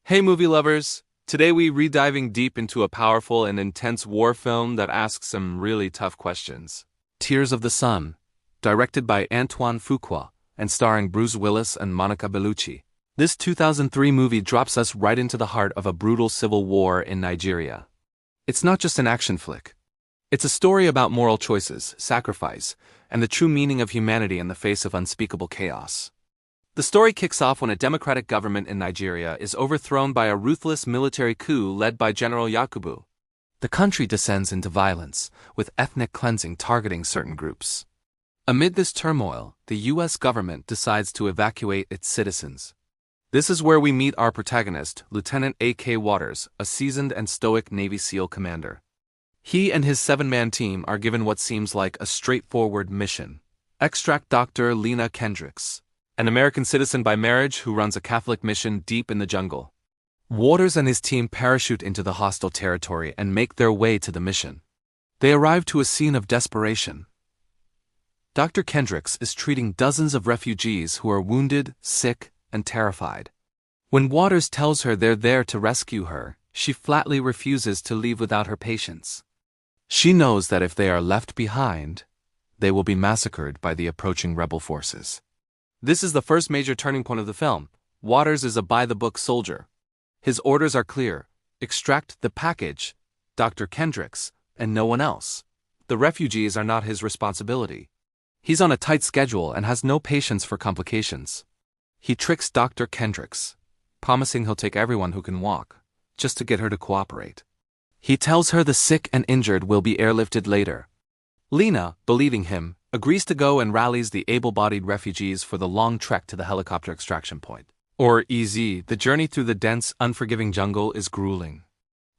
Hey movie lovers! Today we re-diving deep into a powerful and intense war film that asks some really tough questions. Tears of the Sun, directed by Antoine Fuqua and starring Bruce Willis and Monica Bellucci. This 2003 movie drops us right into the heart of a brutal civil war in Nigeria. It's not just an action flick. It's a story about moral choices, sacrifice, and the true meaning of humanity in the face of unspeakable chaos. The story kicks off when a democratic government in Nigeria is overthrown by a ruthless military coup led by General Yakubu. The country descends into violence, with ethnic cleansing targeting certain groups. Amid this turmoil, the U.S. government decides to evacuate its citizens. This is where we meet our protagonist, Lieutenant A.K. a seasoned and stoic Navy SEAL commander. He and his 7-man team are given what seems like a straightforward mission: extract Dr. Lena Kendricks, an American citizen by marriage who runs a Catholic mission deep in the jungle. Waters and his team parachute into the hostile territory and make their way to the mission. They arrive to a scene of desperation. Dr. Kendricks is treating dozens of refugees who are wounded, sick, and terrified. When Waters tells her they're there to rescue her, she flatly refuses to leave without her patients. She knows that if they are left behind, they will be massacred by the approaching rebel forces. This is the first major turning point of the film. Waters is a by-the-book soldier. His orders are clear: extract the package, Dr. Kendricks, and no one else. The refugees are not his responsibility. He's on a tight schedule and has no patience for complications. He tricks Dr. Kendricks, promising he'll take everyone who can walk, just to get her to cooperate. He tells her the sick and injured will be airlifted later. Lena, believing him, agrees to go and rallies the able-bodied refugees for the long trek to the helicopter extraction point. Or EZ, the journey through the dense, unforgiving jungle is grueling.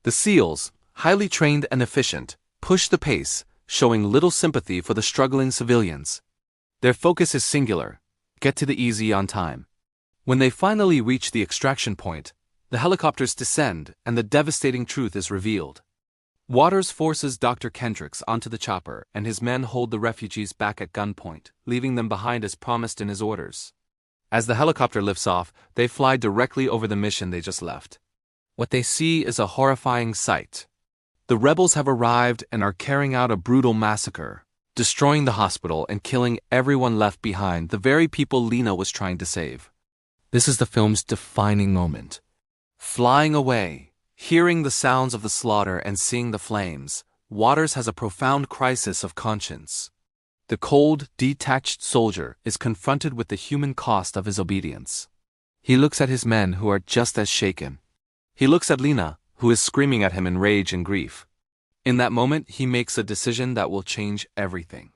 The SEALs, highly trained and efficient, push the pace, showing little sympathy for the struggling civilians. Their focus is singular: get to the EZ on time. When they finally reach the extraction point, the helicopters descend and the devastating truth is revealed. Waters forces Dr. Kendricks onto the chopper and his men hold the refugees back at gunpoint, leaving them behind as promised in his orders. As the helicopter lifts off, they fly directly over the mission they just left. What they see is a horrifying sight. The rebels have arrived and are carrying out a brutal massacre, destroying the hospital and killing everyone left behind, the very people Lena was trying to save. This is the film's defining moment. Flying away, hearing the sounds of the slaughter and seeing the flames, Waters has a profound crisis of conscience. The cold, detached soldier is confronted with the human cost of his obedience. He looks at his men who are just as shaken. He looks at Lena, who is screaming at him in rage and grief. In that moment, he makes a decision that will change everything.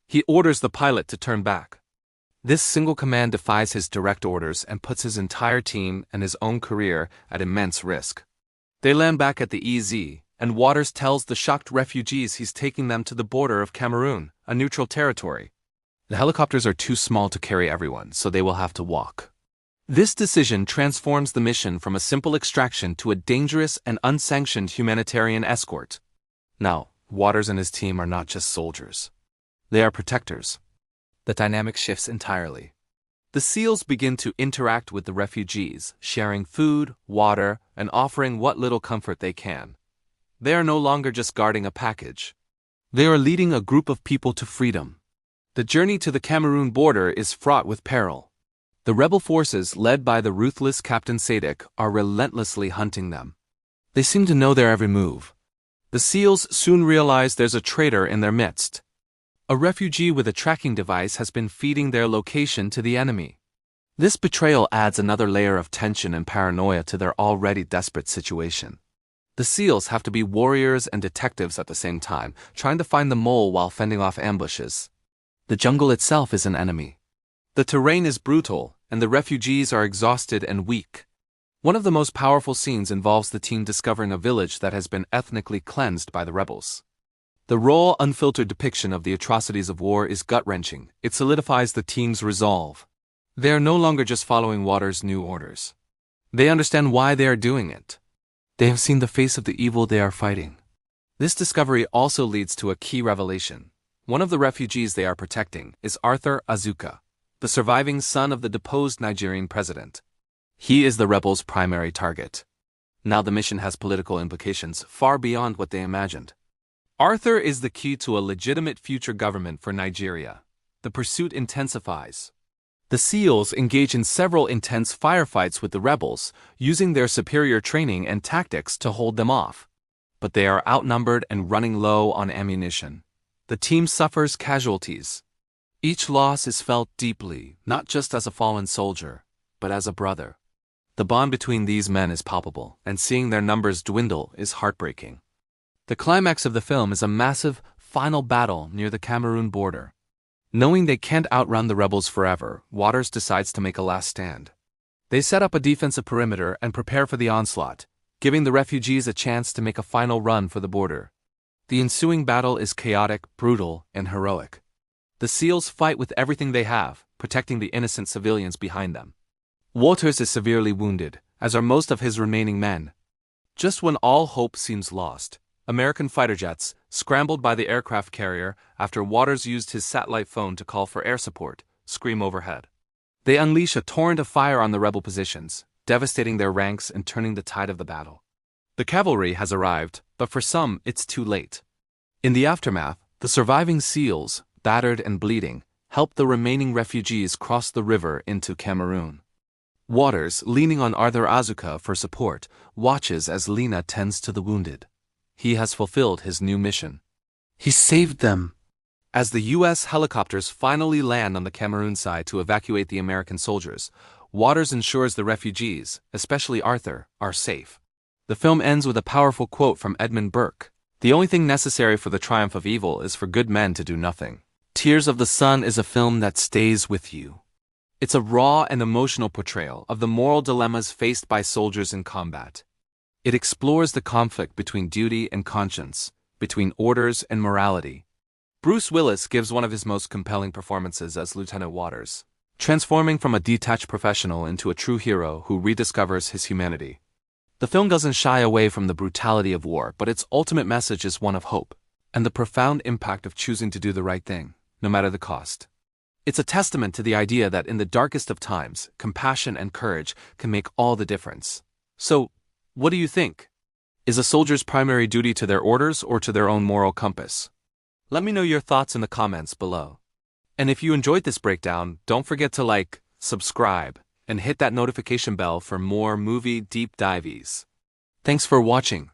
He orders the pilot to turn back. This single command defies his direct orders and puts his entire team and his own career at immense risk. They land back at the EZ, and Waters tells the shocked refugees he's taking them to the border of Cameroon, a neutral territory. The helicopters are too small to carry everyone, so they will have to walk. This decision transforms the mission from a simple extraction to a dangerous and unsanctioned humanitarian escort. Now, Waters and his team are not just soldiers. They are protectors. The dynamic shifts entirely. The SEALs begin to interact with the refugees, sharing food, water, and offering what little comfort they can. They are no longer just guarding a package. They are leading a group of people to freedom. The journey to the Cameroon border is fraught with peril. The rebel forces, led by the ruthless Captain Sadek, are relentlessly hunting them. They seem to know their every move. The SEALs soon realize there's a traitor in their midst. A refugee with a tracking device has been feeding their location to the enemy. This betrayal adds another layer of tension and paranoia to their already desperate situation. The SEALs have to be warriors and detectives at the same time, trying to find the mole while fending off ambushes. The jungle itself is an enemy. The terrain is brutal, and the refugees are exhausted and weak. One of the most powerful scenes involves the team discovering a village that has been ethnically cleansed by the rebels. The raw, unfiltered depiction of the atrocities of war is gut-wrenching. It solidifies the team's resolve. They are no longer just following Waters' new orders. They understand why they are doing it. They have seen the face of the evil they are fighting. This discovery also leads to a key revelation. One of the refugees they are protecting is Arthur Azuka, the surviving son of the deposed Nigerian president. He is the rebels' primary target. Now the mission has political implications far beyond what they imagined. Arthur is the key to a legitimate future government for Nigeria. The pursuit intensifies. The SEALs engage in several intense firefights with the rebels, using their superior training and tactics to hold them off. But they are outnumbered and running low on ammunition. The team suffers casualties. Each loss is felt deeply, not just as a fallen soldier, but as a brother. The bond between these men is palpable, and seeing their numbers dwindle is heartbreaking. The climax of the film is a massive, final battle near the Cameroon border. Knowing they can't outrun the rebels forever, Waters decides to make a last stand. They set up a defensive perimeter and prepare for the onslaught, giving the refugees a chance to make a final run for the border. The ensuing battle is chaotic, brutal, and heroic. The SEALs fight with everything they have, protecting the innocent civilians behind them. Waters is severely wounded, as are most of his remaining men. Just when all hope seems lost, American fighter jets, scrambled by the aircraft carrier after Waters used his satellite phone to call for air support, scream overhead. They unleash a torrent of fire on the rebel positions, devastating their ranks and turning the tide of the battle. The cavalry has arrived, but for some it's too late. In the aftermath, the surviving SEALs, battered and bleeding, help the remaining refugees cross the river into Cameroon. Waters, leaning on Arthur Azuka for support, watches as Lena tends to the wounded. He has fulfilled his new mission. He saved them. As the U.S. helicopters finally land on the Cameroon side to evacuate the American soldiers, Waters ensures the refugees, especially Arthur, are safe. The film ends with a powerful quote from Edmund Burke. "The only thing necessary for the triumph of evil is for good men to do nothing." Tears of the Sun is a film that stays with you. It's a raw and emotional portrayal of the moral dilemmas faced by soldiers in combat. It explores the conflict between duty and conscience, between orders and morality. Bruce Willis gives one of his most compelling performances as Lieutenant Waters, transforming from a detached professional into a true hero who rediscovers his humanity. The film doesn't shy away from the brutality of war, but its ultimate message is one of hope, and the profound impact of choosing to do the right thing, no matter the cost. It's a testament to the idea that in the darkest of times, compassion and courage can make all the difference. So, what do you think? Is a soldier's primary duty to their orders or to their own moral compass? Let me know your thoughts in the comments below. And if you enjoyed this breakdown, don't forget to like, subscribe, and hit that notification bell for more movie deep dives. Thanks for watching.